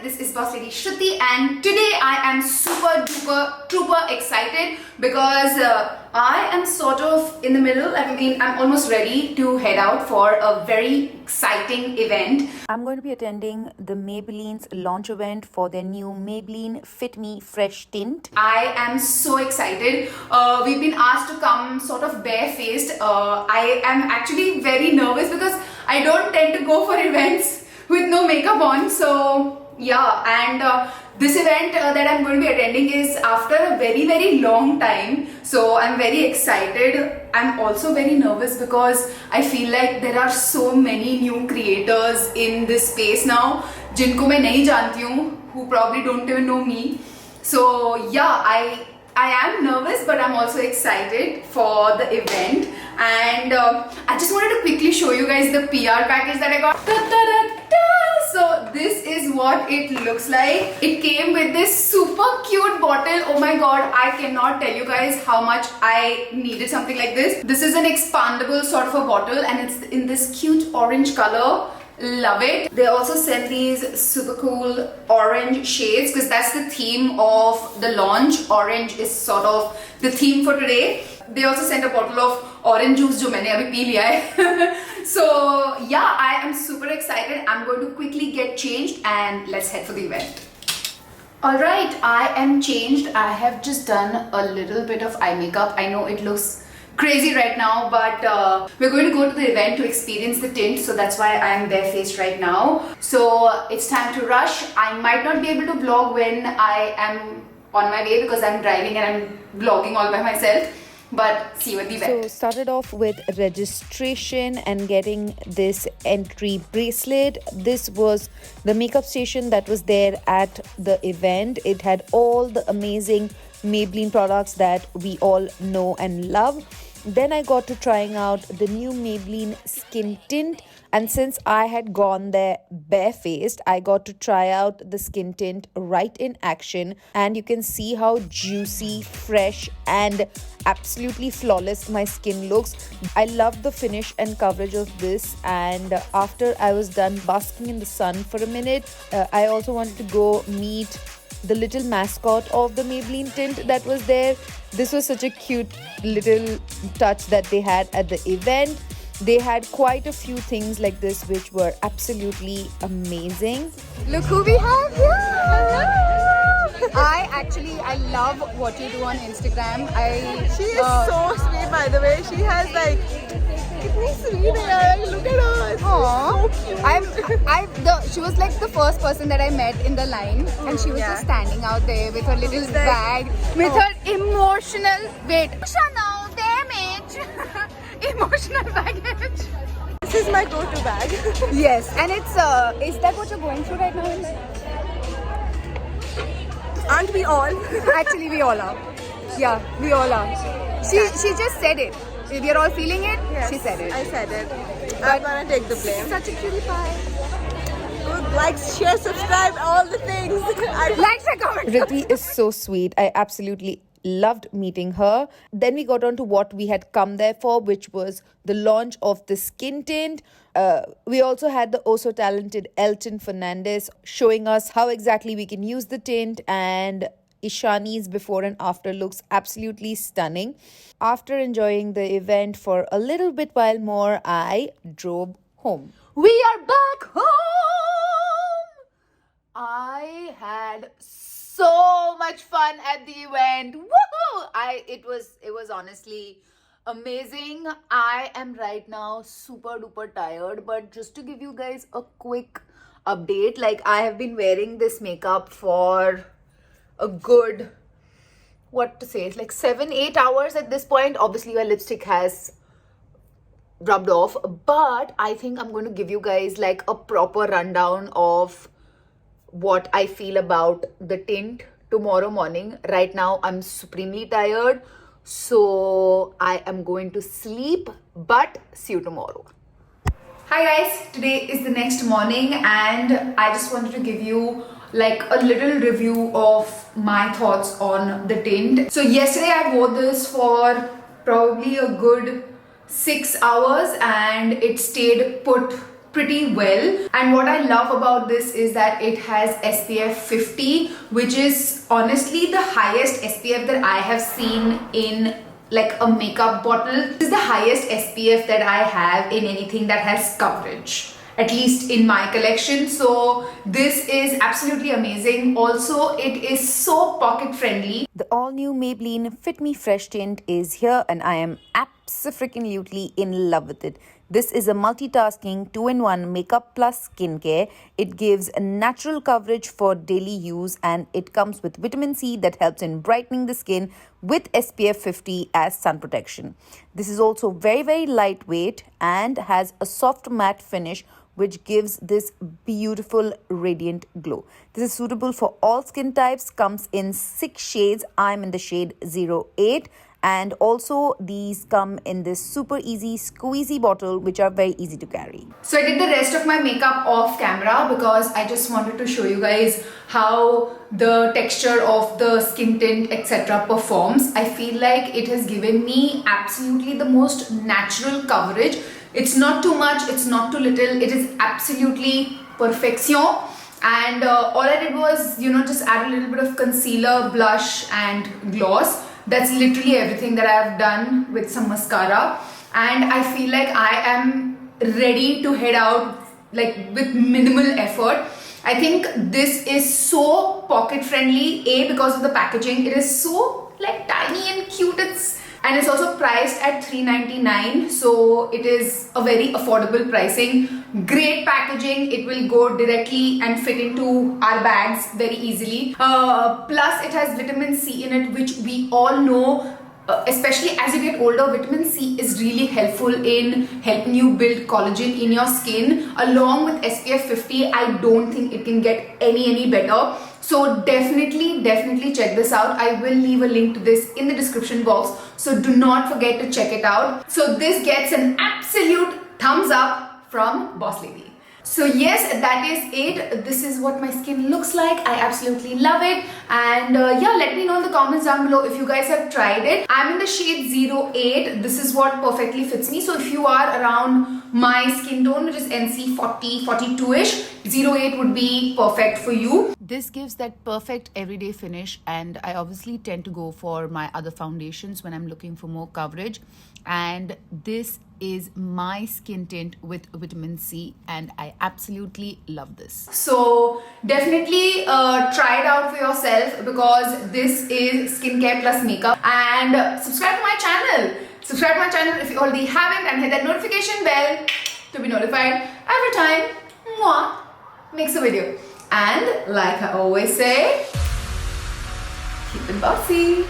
this is Boss Lady Shruti, and today I am super duper excited because I am sort of in the middle. I mean, I'm almost ready to head out for a very exciting event. I'm going to be attending the Maybelline's launch event for their new Maybelline Fit Me Fresh Tint. I am so excited. We've been asked to come sort of barefaced. I am actually very nervous because I don't tend to go for events with no makeup on. So yeah, and this event that I'm going to be attending is after a very long time. So I'm very excited. I'm also very nervous because I feel like there are so many new creators in this space now, जिनको मैं नहीं जानती हूँ, who probably don't even know me. So yeah, I am nervous, but I'm also excited for the event. And I just wanted to quickly show you guys the PR package that I got. So this is what it looks like. It came with this super cute bottle. Oh my god, I cannot tell you guys how much I needed something like this. This is an expandable sort of a bottle and it's in this cute orange color. Love it. They also sent these super cool orange shades because that's the theme of the launch. Orange is sort of the theme for today. They also sent a bottle of orange juice जो मैंने अभी P लिया है. So yeah, I am super excited. I'm going to quickly get changed and let's head for the event. Alright, I am changed. I have just done a little bit of eye makeup. I know it looks crazy right now, but we're going to go to the event to experience the tint, so that's why I'm barefaced right now. So it's time to rush. I might not be able to vlog when I am on my way because I'm driving and I'm vlogging all by myself, but see you at the event. So started off with registration and getting this entry bracelet. This was the makeup station that was there at the event. It had all the amazing Maybelline products that we all know and love. Then I got to trying out the new Maybelline skin tint, and since I had gone there barefaced, I got to try out the skin tint right in action, and you can see how juicy, fresh and absolutely flawless my skin looks. I love the finish and coverage of this, and after I was done basking in the sun for a minute, I also wanted to go meet the little mascot of the Maybelline tint that was there. This was such a cute little touch that they had at the event. They had quite a few things like this which were absolutely amazing. Look who we have here! Hello! I love what you do on Instagram. She is so sweet, by the way. She has like, look at her. Aww. So cute. She was like the first person that I met in the line, and she was just standing out there with her little bag, with her emotional damage, emotional baggage. This is my go-to bag. Yes, and it's is that what you're going through right now in life? Aren't we all? Actually, we all are. Yeah, we all are. She just said it. We are all feeling it. Yes, She said it. I said it. I'm gonna take the blame. Such a cutie pie. Like, share, subscribe, all the things. Likes and comments. Rithi is so sweet. I absolutely loved meeting her. Then we got on to what we had come there for, which was the launch of the skin tint. We also had the oh so talented Elton Fernandez showing us how exactly we can use the tint, and Ishani's before and after looks absolutely stunning. After enjoying the event for a little bit while more, I drove home. We are back home. I had so much fun at the event. Woohoo! It was honestly amazing. I am right now super duper tired, but just to give you guys a quick update, like I have been wearing this makeup for a good, what to say, it's like 7-8 hours at this point. Obviously your lipstick has rubbed off, but I think I'm going to give you guys like a proper rundown of what I feel about the tint tomorrow morning. Right now I'm supremely tired, so I am going to sleep, but see you tomorrow. Hi guys, today is the next morning and I just wanted to give you like a little review of my thoughts on the tint. So yesterday I wore this for probably a good 6 hours and it stayed put pretty well. And what I love about this is that it has SPF 50, which is honestly the highest SPF that I have seen in like a makeup bottle. This is the highest SPF that I have in anything that has coverage, at least in my collection. So this is absolutely amazing. Also, it is so pocket friendly. The all-new Maybelline Fit Me Fresh tint is here and I am abso-freaking-lutely in love with it. This is a multitasking 2-in-1 makeup plus skincare. It gives a natural coverage for daily use and it comes with vitamin C that helps in brightening the skin with SPF 50 as sun protection. This is also very lightweight and has a soft matte finish which gives this beautiful radiant glow. This is suitable for all skin types, comes in 6 shades. I'm in the shade 08. And also these come in this super easy squeezy bottle which are very easy to carry. So I did the rest of my makeup off camera because I just wanted to show you guys how the texture of the skin tint etc. performs. I feel like it has given me absolutely the most natural coverage. It's not too much, it's not too little, it is absolutely perfection. And all I did was, just add a little bit of concealer, blush and gloss. That's literally everything that I've done with some mascara. And I feel like I am ready to head out like with minimal effort. I think this is so pocket friendly, A, because of the packaging. It is so like tiny and cute. And it's also priced at $3.99, so it is a very affordable pricing. Great packaging, it will go directly and fit into our bags very easily. Plus it has vitamin C in it, which we all know, especially as you get older, vitamin C is really helpful in helping you build collagen in your skin. Along with SPF 50, I don't think it can get any better. So definitely check this out. I will leave a link to this in the description box, so do not forget to check it out. So this gets an absolute thumbs up from Boss Lady. So yes, that is it. This is what my skin looks like. I absolutely love it. And yeah, let me know in the comments down below if you guys have tried it. I'm in the shade 08. This is what perfectly fits me. So if you are around my skin tone, which is NC 40, 42-ish, 08 would be perfect for you. This gives that perfect everyday finish and I obviously tend to go for my other foundations when I'm looking for more coverage. And this is my skin tint with vitamin C and I absolutely love this. So definitely try it out for yourself because this is skincare plus makeup. And subscribe to my channel. Subscribe to my channel if you already haven't and hit that notification bell to be notified every time Mwah makes a video. And like I always say, keep it bossy.